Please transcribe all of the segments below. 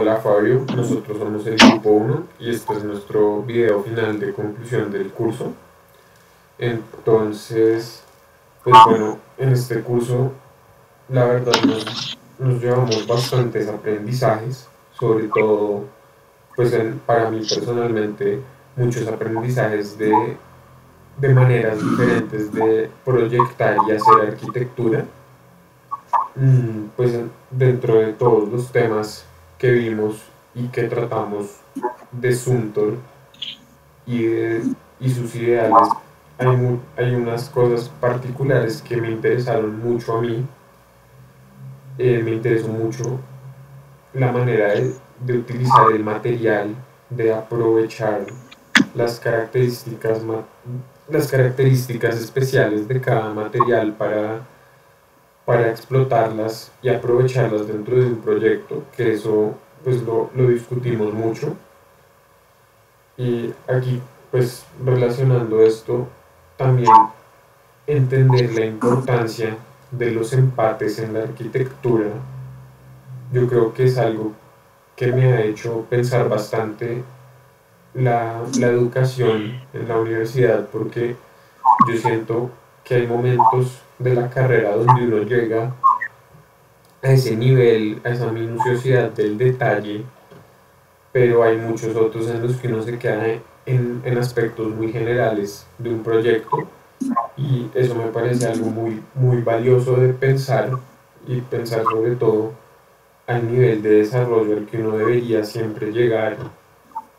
Hola Fabio, nosotros somos el grupo uno y este es nuestro video final de conclusión del curso. Entonces, pues bueno, en este curso la verdad nos llevamos bastantes aprendizajes, sobre todo pues para mí personalmente muchos aprendizajes de maneras diferentes de proyectar y hacer arquitectura. Pues dentro de todos los temas que vimos y que tratamos de Suntor y, y sus ideales, hay unas cosas particulares que me interesaron mucho a mí. Me interesó mucho la manera de utilizar el material, de aprovechar las características, las características especiales de cada material para explotarlas y aprovecharlas dentro de un proyecto, que eso pues lo discutimos mucho. Y aquí pues relacionando esto, también entender la importancia de los empates en la arquitectura, yo creo que es algo que me ha hecho pensar bastante la educación en la universidad, porque yo siento que hay momentos de la carrera donde uno llega a ese nivel, a esa minuciosidad del detalle, pero hay muchos otros en los que uno se queda en aspectos muy generales de un proyecto, y eso me parece algo muy valioso de pensar, y pensar sobre todo al nivel de desarrollo al que uno debería siempre llegar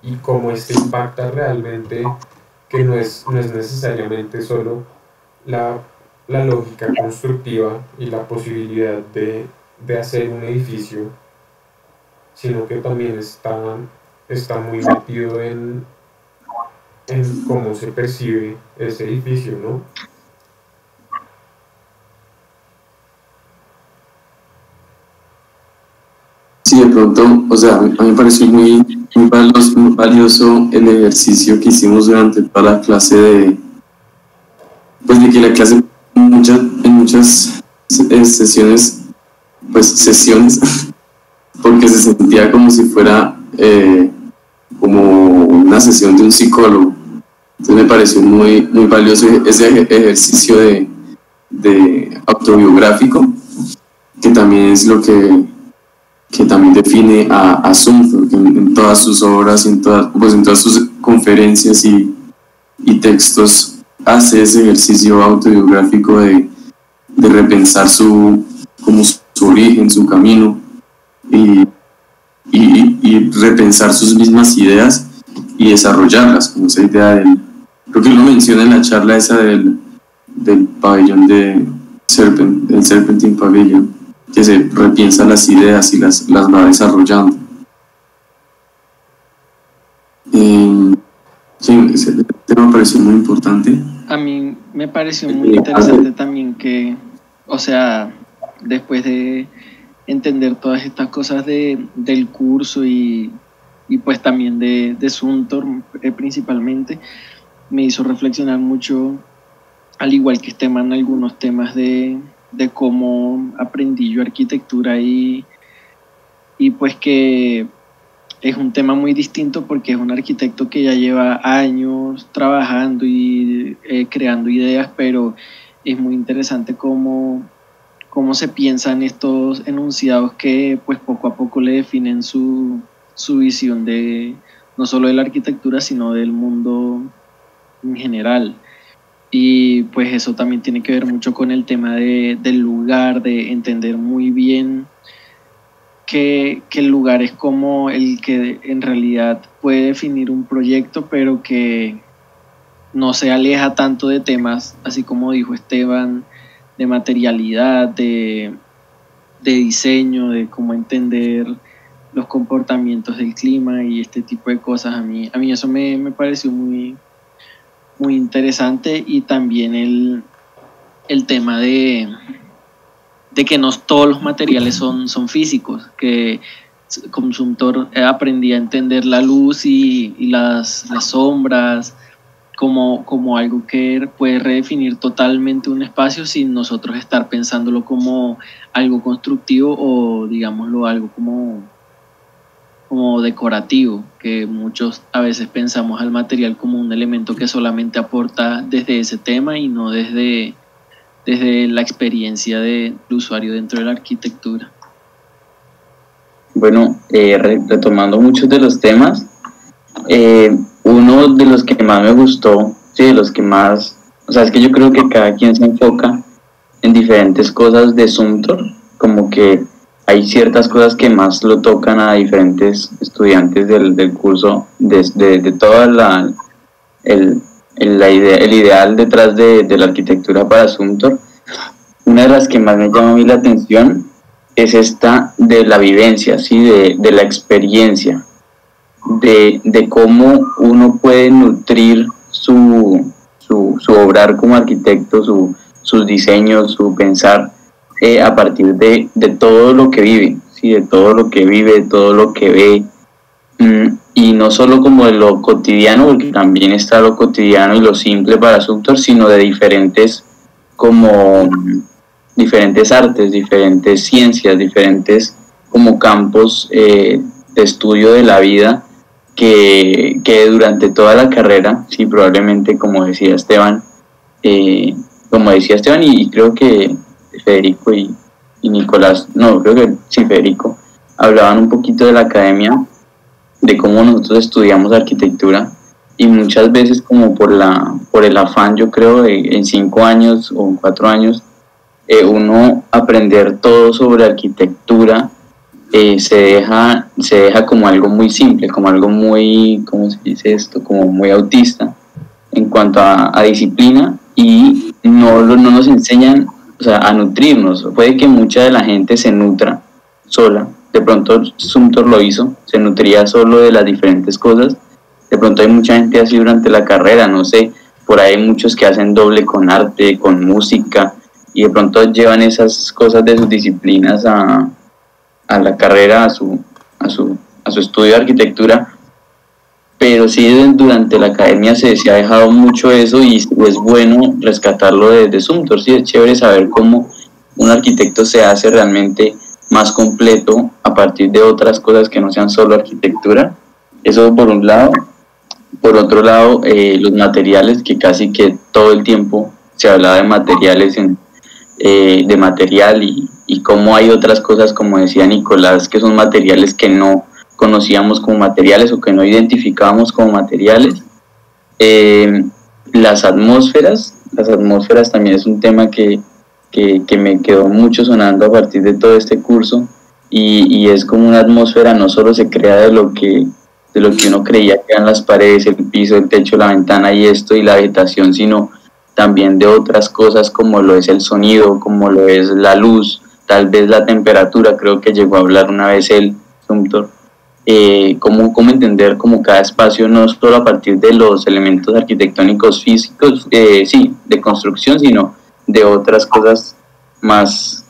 y cómo este impacta realmente, que no es necesariamente solo la, la lógica constructiva y la posibilidad de hacer un edificio, sino que también está muy metido en cómo se percibe ese edificio, ¿no? Sí, de pronto, o sea, a mí me pareció muy valioso el ejercicio que hicimos durante toda la clase pues de que la clase en muchas sesiones, pues sesiones, porque se sentía como si fuera como una sesión de un psicólogo. Entonces me pareció muy valioso ese ejercicio de autobiográfico, que también es lo que también define a Zumthor, que en todas sus obras, pues en todas sus conferencias y textos hace ese ejercicio autobiográfico de repensar como su origen, su camino, y, y repensar sus mismas ideas y desarrollarlas, como esa idea creo que lo menciona en la charla esa del pabellón del Serpentine Pavilion, que se repiensa las ideas y las va desarrollando. Sí, ese tema me pareció muy importante. A mí me pareció muy interesante también que, o sea, después de entender todas estas cosas del curso y pues también de Suntor principalmente, me hizo reflexionar mucho, al igual que Esteban, algunos temas de cómo aprendí yo arquitectura y pues que es un tema muy distinto porque es un arquitecto que ya lleva años trabajando y creando ideas, pero es muy interesante cómo se piensan estos enunciados que pues poco a poco le definen su visión de no solo de la arquitectura, sino del mundo en general. Y pues eso también tiene que ver mucho con el tema del lugar, de entender muy bien que el lugar es como el que en realidad puede definir un proyecto, pero que no se aleja tanto de temas, así como dijo Esteban, de materialidad, de diseño, de cómo entender los comportamientos del clima y este tipo de cosas. A mí eso me pareció muy interesante, y también el tema de que no todos los materiales son físicos, que como Suntor aprendí a entender la luz y las sombras como algo que puede redefinir totalmente un espacio sin nosotros estar pensándolo como algo constructivo o digámoslo algo como como decorativo, que muchos a veces pensamos al material como un elemento que solamente aporta desde ese tema y no desde la experiencia del usuario dentro de la arquitectura. Bueno, retomando muchos de los temas, uno de los que más me gustó, sí, de los que más, o sea, es que yo creo que cada quien se enfoca en diferentes cosas de Zumthor, como que hay ciertas cosas que más lo tocan a diferentes estudiantes del curso, de toda el ideal detrás de la arquitectura para Zumthor. Una de las que más me llama a mí la atención es esta de la vivencia, ¿sí? de la experiencia, de cómo uno puede nutrir su obrar como arquitecto, sus diseños, su pensar, a partir de todo lo que vive, ¿sí? De todo lo que vive, de todo lo que ve, y no solo como de lo cotidiano, porque también está lo cotidiano y lo simple para Zumthor, sino de diferentes artes, diferentes ciencias, diferentes como campos de estudio de la vida que durante toda la carrera, sí, probablemente como decía Esteban y creo que Federico y Nicolás, no, creo que sí, Federico, hablaban un poquito de la academia, de cómo nosotros estudiamos arquitectura, y muchas veces como por el afán, yo creo, en 5 años o 4 años, uno aprender todo sobre arquitectura, se deja como algo muy simple, como algo muy, ¿cómo se dice esto? Como muy autista en cuanto a disciplina, y no nos enseñan, o sea, a nutrirnos. Puede que mucha de la gente se nutra sola, de pronto Zumthor lo hizo, se nutría solo de las diferentes cosas. De pronto hay mucha gente así durante la carrera, no sé, por ahí hay muchos que hacen doble con arte, con música, y de pronto llevan esas cosas de sus disciplinas a la carrera, a su estudio de arquitectura, pero sí durante la academia se ha dejado mucho eso, y es bueno rescatarlo de Zumthor. Sí, es chévere saber cómo un arquitecto se hace realmente más completo a partir de otras cosas que no sean solo arquitectura. Eso por un lado. Por otro lado, los materiales, que casi que todo el tiempo se hablaba de materiales, de material, y cómo hay otras cosas, como decía Nicolás, que son materiales que no conocíamos como materiales o que no identificábamos como materiales. Las atmósferas también es un tema que me quedó mucho sonando a partir de todo este curso, y es como una atmósfera no solo se crea de lo que uno creía que eran las paredes, el piso, el techo, la ventana y la vegetación, sino también de otras cosas como lo es el sonido, como lo es la luz, tal vez la temperatura. Creo que llegó a hablar una vez el Zumthor, cómo entender como cada espacio, no solo a partir de los elementos arquitectónicos físicos, de construcción, sino de otras cosas más,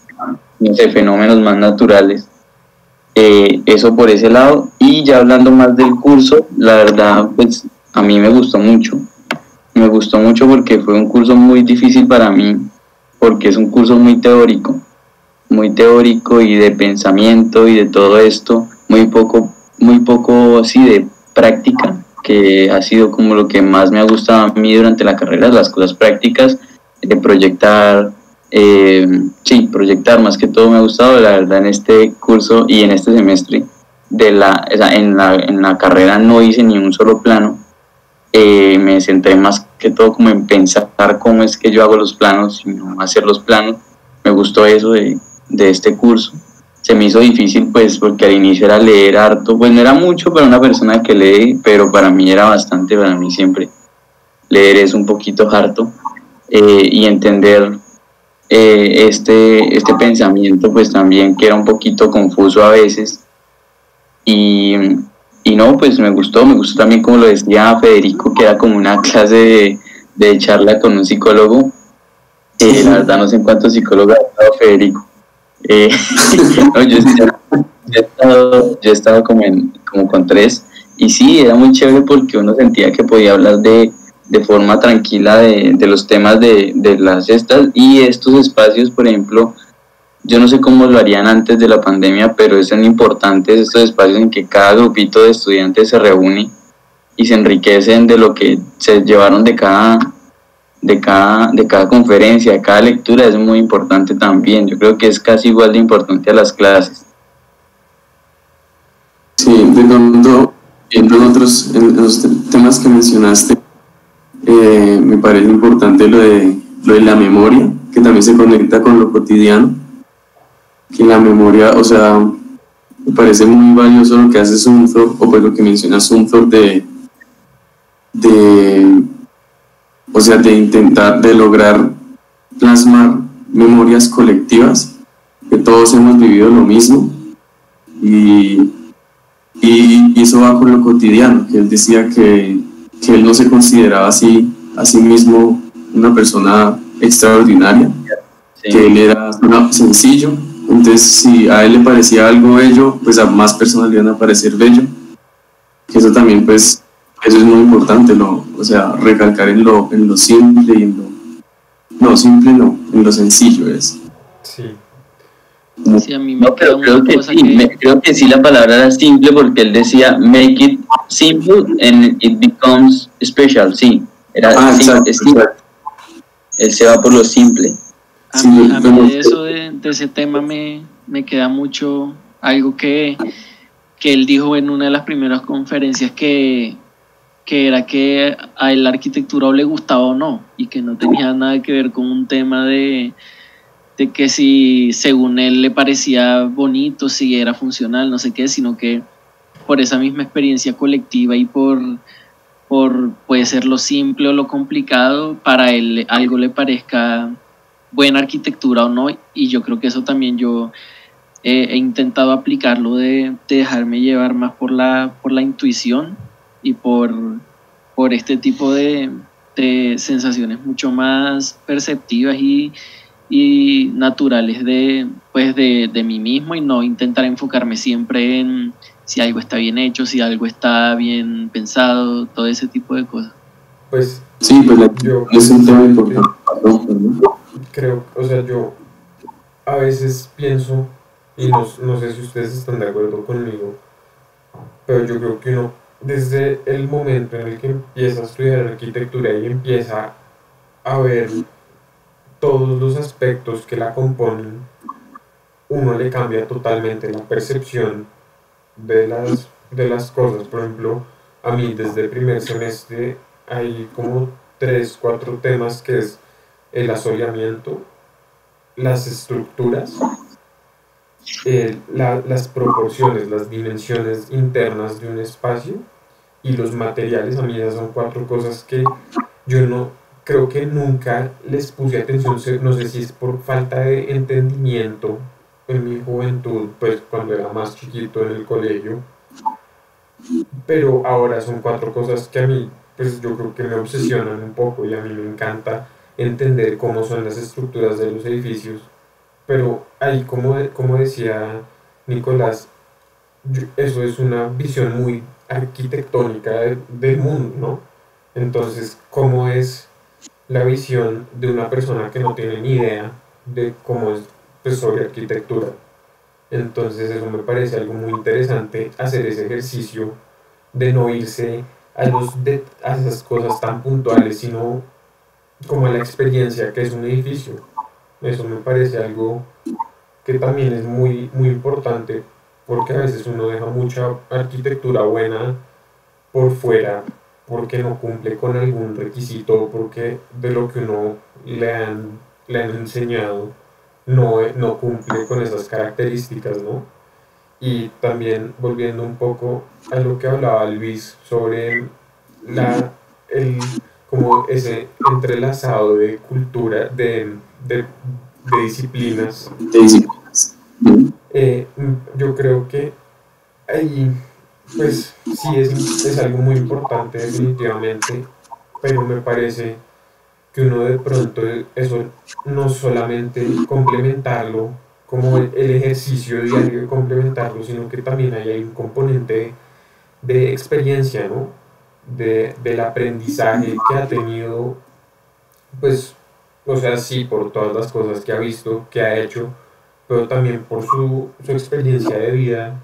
no sé, fenómenos más naturales. Eso por ese lado. Y ya hablando más del curso, la verdad, pues a mí me gustó mucho porque fue un curso muy difícil para mí, porque es un curso muy teórico y de pensamiento y de todo esto, muy poco así de práctica, que ha sido como lo que más me ha gustado a mí durante la carrera, las cosas prácticas, de proyectar, proyectar más que todo me ha gustado, la verdad. En este curso y en este semestre en la carrera no hice ni un solo plano. Me centré más que todo como en pensar cómo es que yo hago los planos y no hacer los planos. Me gustó eso de este curso. Se me hizo difícil pues porque al inicio era leer harto, pues no era mucho para una persona que lee, pero para mí era bastante. Para mí siempre leer es un poquito harto, y entender este pensamiento pues también, que era un poquito confuso a veces, y no, pues me gustó también, como lo decía Federico, que era como una clase de charla con un psicólogo. La verdad no sé en cuántos psicólogos ha estado Federico. No, yo he estado como con 3, y sí, era muy chévere porque uno sentía que podía hablar de forma tranquila de los temas de las estas, y estos espacios, por ejemplo, yo no sé cómo lo harían antes de la pandemia, pero son importantes estos espacios en que cada grupito de estudiantes se reúne y se enriquecen de lo que se llevaron de cada conferencia, de cada lectura. Es muy importante también. Yo creo que es casi igual de importante a las clases. Sí, de pronto, en los temas que mencionaste, me parece importante lo de la memoria, que también se conecta con lo cotidiano, que la memoria, o sea, me parece muy valioso lo que hace Zumthorpe, o pues lo que menciona Zumthorpe o sea, de intentar, de lograr plasmar memorias colectivas, que todos hemos vivido lo mismo, y eso va con lo cotidiano, que él decía que él no se consideraba así a sí mismo una persona extraordinaria, sí, que él era sencillo. Entonces, si a él le parecía algo bello, pues a más personas le iban a parecer bello. Que eso también, pues, eso es muy importante, o sea, recalcar en lo simple y en lo sencillo es. Sí. Sí, a mí me queda una cosa creo que sí, la palabra era simple, porque él decía make it simple and it becomes special. Sí, era simple. Él se va por lo simple. A mí de ese tema me queda mucho algo que él dijo en una de las primeras conferencias, que era que a él la arquitectura o le gustaba o no, y que no tenía nada que ver con un tema de que si según él le parecía bonito, si era funcional, no sé qué, sino que por esa misma experiencia colectiva y por puede ser lo simple o lo complicado, para él algo le parezca buena arquitectura o no. Y yo creo que eso también yo he intentado aplicarlo, de dejarme llevar más por la intuición y por este tipo de sensaciones mucho más perceptivas y naturales de mí mismo, y no intentar enfocarme siempre en si algo está bien hecho, si algo está bien pensado, todo ese tipo de cosas. Pues sí, pues yo es un tema importante. Creo, o sea, yo a veces pienso, y no sé si ustedes están de acuerdo conmigo, pero yo creo que uno, desde el momento en el que empieza a estudiar arquitectura y empieza a ver todos los aspectos que la componen, uno le cambia totalmente la percepción de las cosas. Por ejemplo, a mí desde el primer semestre hay como 3, 4 temas, que es el asoleamiento, las estructuras, las proporciones, las dimensiones internas de un espacio y los materiales. A mí esas son 4 cosas que yo no creo que nunca les puse atención. No sé si es por falta de entendimiento en mi juventud, pues cuando era más chiquito en el colegio, pero ahora son 4 cosas que a mí, pues yo creo que me obsesionan un poco, y a mí me encanta entender cómo son las estructuras de los edificios. Pero ahí, como decía Nicolás, eso es una visión muy arquitectónica del mundo, ¿no? Entonces, ¿cómo es la visión de una persona que no tiene ni idea de cómo es, pues, sobre arquitectura? Entonces eso me parece algo muy interesante, hacer ese ejercicio de no irse a esas cosas tan puntuales, sino como a la experiencia que es un edificio. Eso me parece algo que también es muy, muy importante, porque a veces uno deja mucha arquitectura buena por fuera porque no cumple con algún requisito, porque de lo que uno le han enseñado no cumple con esas características, ¿no? Y también volviendo un poco a lo que hablaba Luis sobre como ese entrelazado de cultura, de disciplinas. Yo creo que ahí, pues sí, es algo muy importante definitivamente, pero me parece que uno de pronto eso no solamente complementarlo como el ejercicio diario de complementarlo, sino que también hay un componente de experiencia, ¿no? Del aprendizaje que ha tenido, pues, o sea, sí, por todas las cosas que ha visto, que ha hecho, pero también por su experiencia de vida.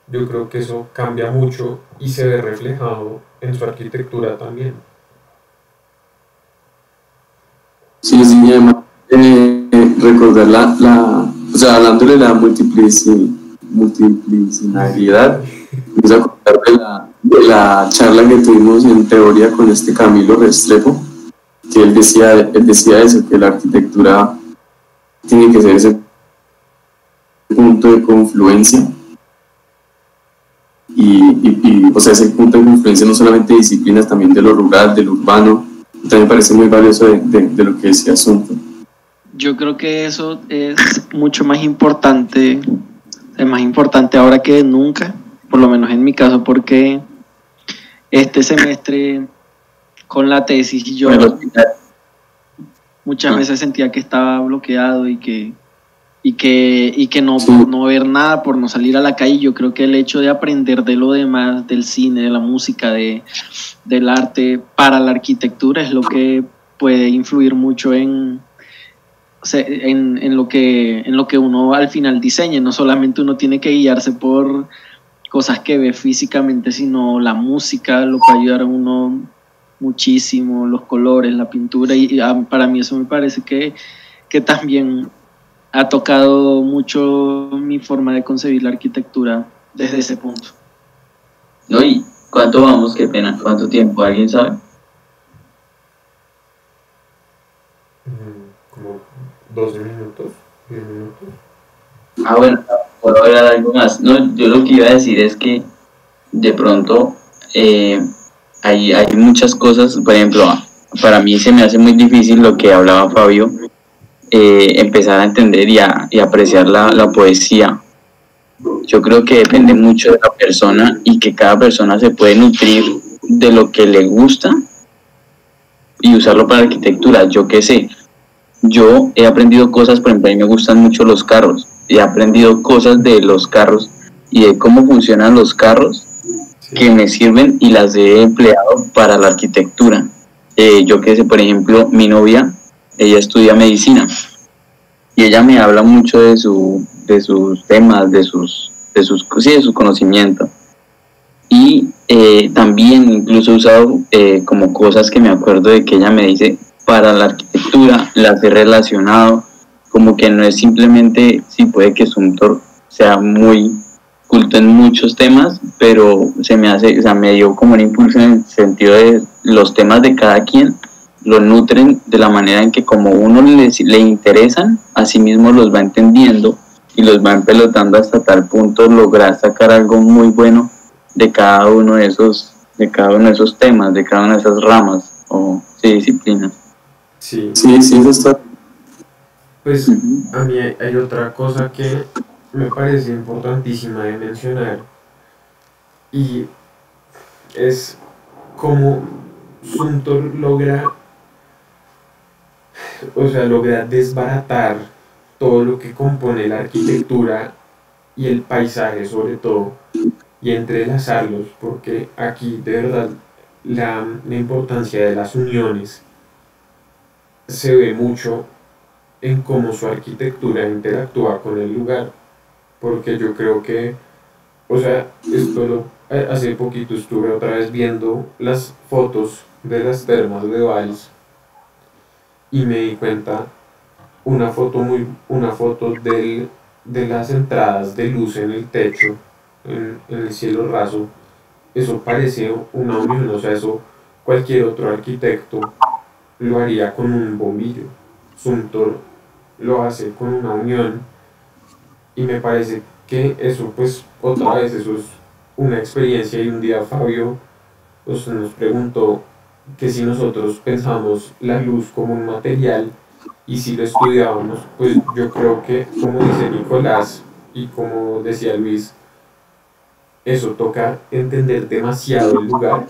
Yo creo que eso cambia mucho y se ve reflejado en su arquitectura también. Sí, sí, y además recordar o sea, hablándole de la multidisciplinariedad, me hizo acordar de la charla que tuvimos en teoría con este Camilo Restrepo, que él decía eso, que la arquitectura tiene que ser ese punto de confluencia y o sea, ese punto de confluencia no solamente de disciplinas, también de lo rural, de lo urbano. También me parece muy valioso de lo que decía Asunto. Yo creo que eso es mucho más importante, es más importante ahora que nunca, por lo menos en mi caso, porque este semestre con la tesis yo muchas veces sentía que estaba bloqueado y que no, Sí. por no ver nada, por no salir a la calle. Yo creo que el hecho de aprender de lo demás, del cine, de la música, del arte para la arquitectura es lo que puede influir mucho en lo que uno al final diseñe. No solamente uno tiene que guiarse por cosas que ve físicamente, sino la música lo puede ayudar a uno muchísimo, los colores, la pintura, y para mí eso me parece que también ha tocado mucho mi forma de concebir la arquitectura desde ese punto. ¿No? ¿Y cuánto vamos? Qué pena. ¿Cuánto tiempo? ¿Alguien sabe? Como 12 minutos, 10 minutos. Ah, bueno, puedo hablar algo más. No, yo lo que iba a decir es que de pronto hay muchas cosas. Por ejemplo, para mí se me hace muy difícil lo que hablaba Fabio, empezar a entender y apreciar la poesía. Yo creo que depende mucho de la persona y que cada persona se puede nutrir de lo que le gusta y usarlo para arquitectura. Yo qué sé, yo he aprendido cosas, por ejemplo, a mí me gustan mucho los carros, he aprendido cosas de los carros y de cómo funcionan los carros que me sirven y las he empleado para la arquitectura. Yo qué sé, por ejemplo, mi novia, ella estudia medicina y ella me habla mucho de sus temas, de su conocimiento. Y también incluso he usado como cosas que me acuerdo de que ella me dice para la arquitectura, las he relacionado, como que no es simplemente, sí puede que Sumter sea muy culto en muchos temas, pero se me hace, o sea, me dio como un impulso en el sentido de los temas de cada quien lo nutren de la manera en que como uno le interesan, así mismo los va entendiendo y los va empelotando hasta tal punto lograr sacar algo muy bueno de cada uno de esos temas, de cada una de esas ramas o disciplinas. Sí, eso está. pues a mí hay otra cosa que me parece importantísima de mencionar y es cómo Sumter logra desbaratar todo lo que compone la arquitectura y el paisaje sobre todo y entrelazarlos, porque aquí de verdad la importancia de las uniones se ve mucho en cómo su arquitectura interactúa con el lugar, porque yo creo que, o sea, hace poquito estuve otra vez viendo las fotos de las termas de Valls y me di cuenta una foto de las entradas de luz en el techo, en el cielo raso. Eso parece una unión, o sea, eso cualquier otro arquitecto lo haría con un bombillo. Sumter lo hace con una unión y me parece que eso, pues otra vez, eso es una experiencia. Y un día Fabio nos preguntó que si nosotros pensamos la luz como un material y si lo estudiábamos, pues yo creo que, como dice Nicolás y como decía Luis, eso toca entender demasiado el lugar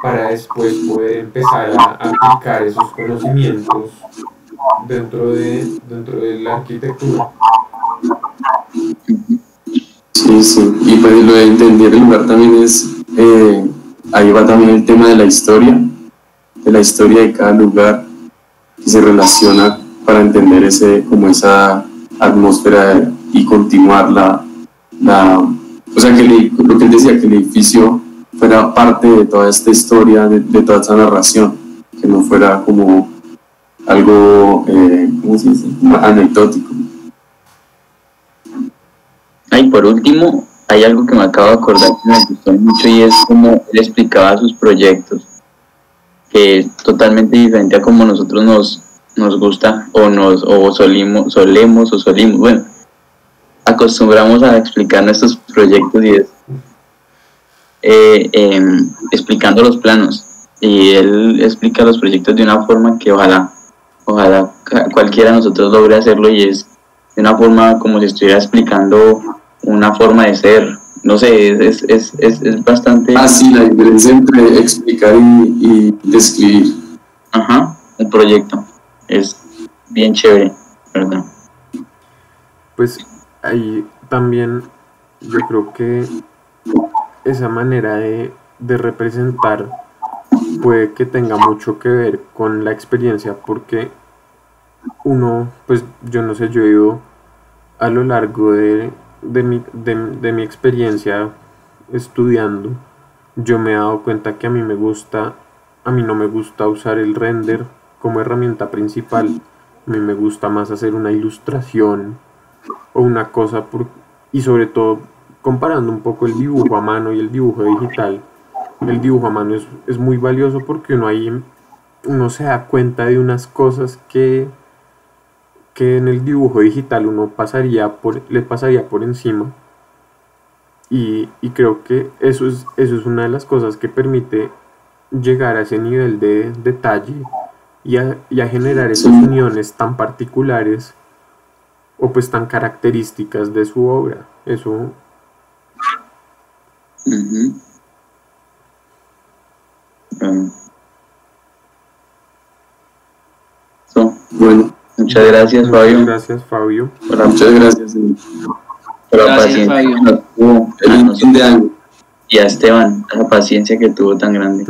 para después poder empezar a aplicar esos conocimientos dentro de la arquitectura. Sí. Y pues lo de entender el lugar también es, ahí va también el tema de la historia de cada lugar que se relaciona para entender esa atmósfera y continuar o sea, lo que él decía, que el edificio fuera parte de toda esta historia, de toda esta narración, que no fuera como algo, ¿cómo se dice?, anecdótico. Y por último, hay algo que me acabo de acordar que me gustó mucho y es como él explicaba sus proyectos, que es totalmente diferente a como nosotros nos gusta o solemos, bueno, acostumbramos a explicar nuestros proyectos y es explicando los planos, y él explica los proyectos de una forma que ojalá cualquiera de nosotros logre hacerlo, y es de una forma como si estuviera explicando una forma de ser, no sé, es bastante... Sí, la diferencia entre explicar y describir. Un proyecto, es bien chévere, ¿verdad? Pues ahí también yo creo que esa manera de representar puede que tenga mucho que ver con la experiencia, porque uno, pues yo no sé, yo he ido a lo largo de mi experiencia estudiando, yo me he dado cuenta que a mí no me gusta usar el render como herramienta principal. A mí me gusta más hacer una ilustración o una cosa, y sobre todo comparando un poco el dibujo a mano y el dibujo digital. El dibujo a mano es muy valioso porque uno se da cuenta de unas cosas que en el dibujo digital uno le pasaría por encima, y creo que eso es una de las cosas que permite llegar a ese nivel de detalle y a generar esas uniones tan particulares o pues tan características de su obra. Eso. Bueno, muchas gracias, Fabio. Muchas gracias, Fabio. Muchas gracias. Por la Gracias, paciencia Fabio. que nos tuvo Feliz fin de año. y a Esteban, la paciencia que tuvo tan grande.